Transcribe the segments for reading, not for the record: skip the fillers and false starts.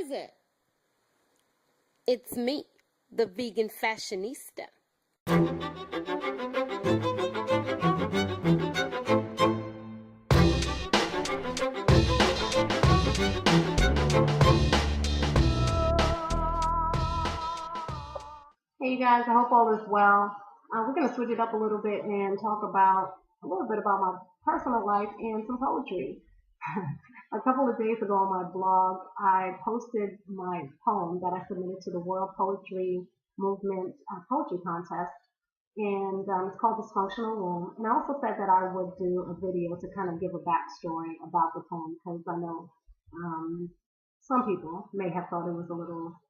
is it? It's me, the vegan fashionista. Hey guys, I hope all is well. We're going to switch it up a little bit and talk about a little bit about my personal life and some poetry. A couple of days ago on my blog, I posted my poem that I submitted to the World Poetry Movement Poetry Contest, and it's called Dysfunctional Womb. And I also said that I would do a video to kind of give a backstory about the poem because I know some people may have thought it was a little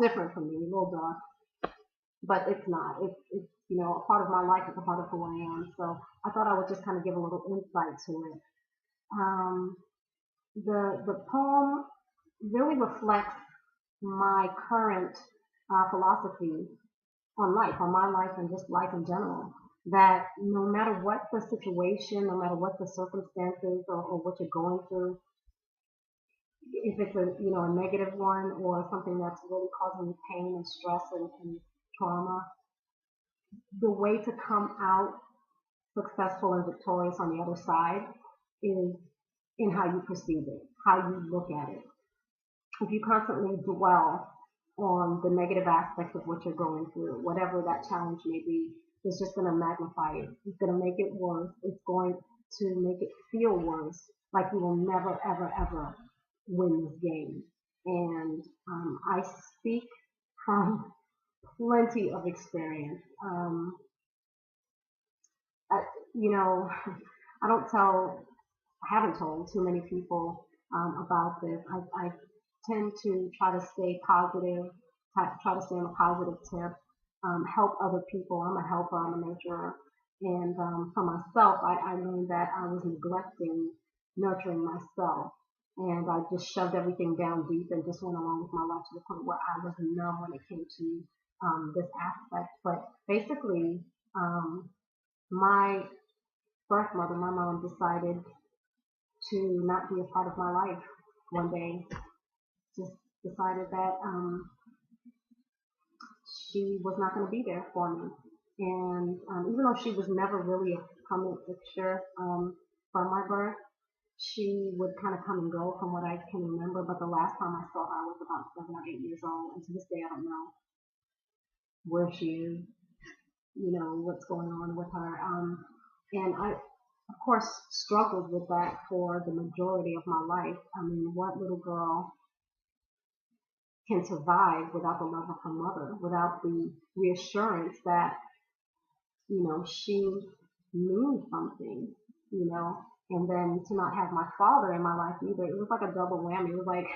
different from me, a little dark, but it's not. It's a part of my life. It's a part of who I am. So I thought I would just kind of give a little insight to it. Um, the poem really reflects my current philosophy on life, on my life, and just life in general. That no matter what the situation, no matter what the circumstances or what you're going through, if it's a negative one or something that's really causing you pain and stress and trauma, the way to come out successful and victorious on the other side is in how you perceive it, how you look at it. If you constantly dwell on the negative aspects of what you're going through, whatever that challenge may be, it's just going to magnify it. It's going to make it worse. It's going to make it feel worse, like you will never, ever, ever win this game. And I speak from plenty of experience. I, I don't tell, I haven't told too many people about this. I tend to try to stay positive, try to stay on a positive tip, help other people. I'm a helper, I'm a nurturer. And for myself, I learned that I was neglecting nurturing myself. And I just shoved everything down deep and just went along with my life to the point where I was numb when it came to this aspect. But basically, my birth mother, my mom, decided to not be a part of my life one day. Just decided that she was not going to be there for me. And even though she was never really a permanent fixture from my birth, she would kind of come and go from what I can remember. But the last time I saw her, I was about 7 or 8 years old. And to this day, I don't know where she is, what's going on with her. And I, of course, struggled with that for the majority of my life. I mean, what little girl can survive without the love of her mother, without the reassurance that, she means something, and then to not have my father in my life either. It was like a double whammy. It was like,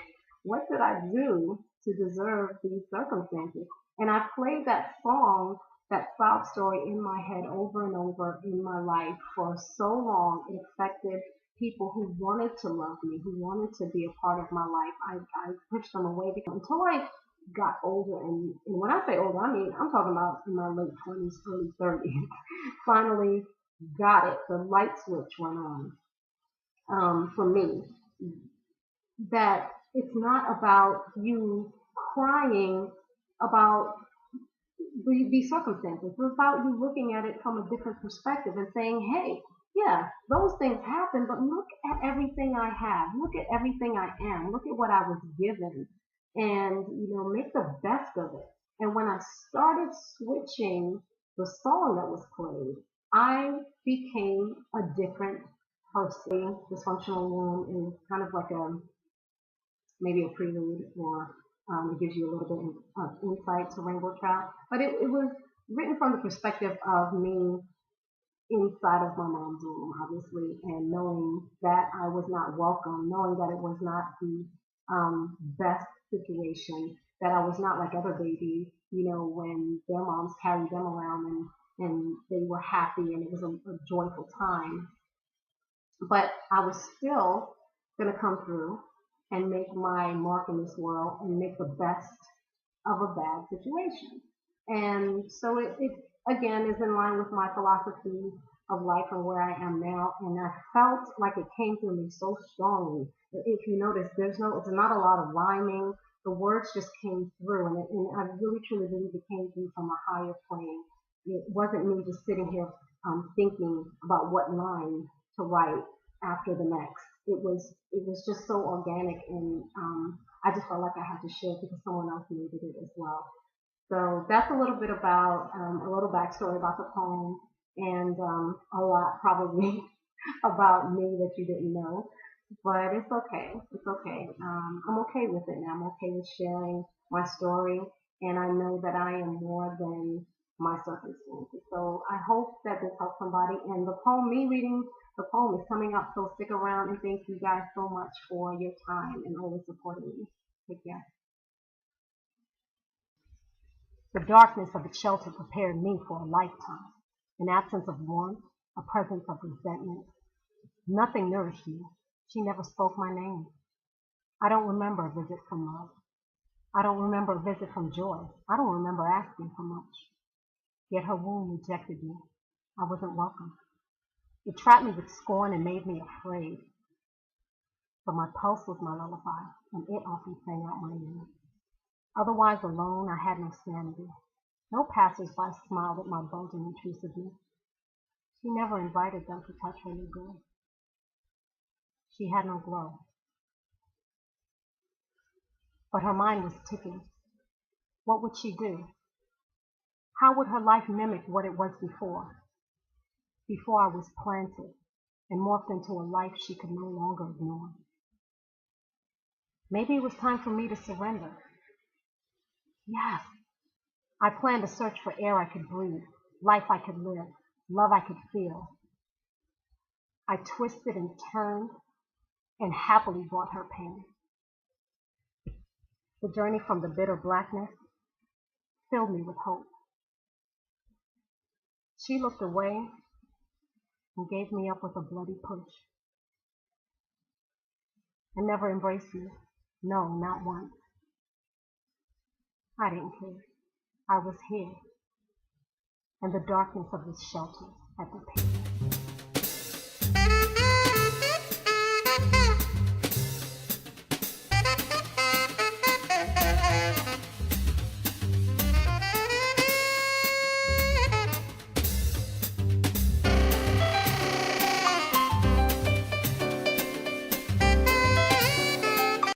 what did I do to deserve these circumstances? And I played that song, that sob story in my head over and over in my life for so long. It affected people who wanted to love me, who wanted to be a part of my life. I pushed them away because until I got older, and when I say older, I mean, I'm talking about in my late 20s, early 30s, finally got it. The light switch went on for me, that it's not about you crying about these circumstances. It's about you looking at it from a different perspective and saying, hey, yeah, those things happen, but look at everything I have. Look at everything I am. Look at what I was given. And, make the best of it. And when I started switching the song that was played, I became a different person. Dysfunctional Womb is kind of like maybe a prelude, or it gives you a little bit of insight to Rainbow Trout. But it was written from the perspective of me inside of my mom's womb, obviously, and knowing that I was not welcome, knowing that it was not the best situation, that I was not like other babies, when their moms carried them around and they were happy and it was a joyful time. But I was still going to come through and make my mark in this world and make the best of a bad situation. And so it again is in line with my philosophy of life and where I am now, and I felt like it came through me so strongly. If you notice, it's not a lot of rhyming. The words just came through, and I really truly believe it came through from a higher plane. It wasn't me just sitting here thinking about what line to write after the next. It was just so organic, and I just felt like I had to share it because someone else needed it as well. So that's a little bit about a little backstory about the poem, and a lot probably about me that you didn't know. But it's okay. It's okay. I'm okay with it now. I'm okay with sharing my story, and I know that I am more than my circumstances. So I hope that this helps somebody. And the poem, me reading the poem, is coming up. So stick around, and thank you guys so much for your time and always supporting me. Take care. The darkness of its shelter prepared me for a lifetime. An absence of warmth, a presence of resentment. Nothing nourished me. She never spoke my name. I don't remember a visit from love. I don't remember a visit from joy. I don't remember asking for much. Yet her womb rejected me. I wasn't welcome. It trapped me with scorn and made me afraid. But my pulse was my lullaby, and it often sang out my name. Otherwise alone, I had no sanity. No passers-by smiled at my bulging intrusiveness. She never invited them to touch her new girl. She had no glow. But her mind was ticking. What would she do? How would her life mimic what it was before? Before I was planted and morphed into a life she could no longer ignore. Maybe it was time for me to surrender. Yes, I planned to search for air I could breathe, life I could live, love I could feel. I twisted and turned and happily brought her pain. The journey from the bitter blackness filled me with hope. She looked away and gave me up with a bloody push. And never embraced me. No, not once. I didn't care. I was here, and the darkness of this shelter had prepared me.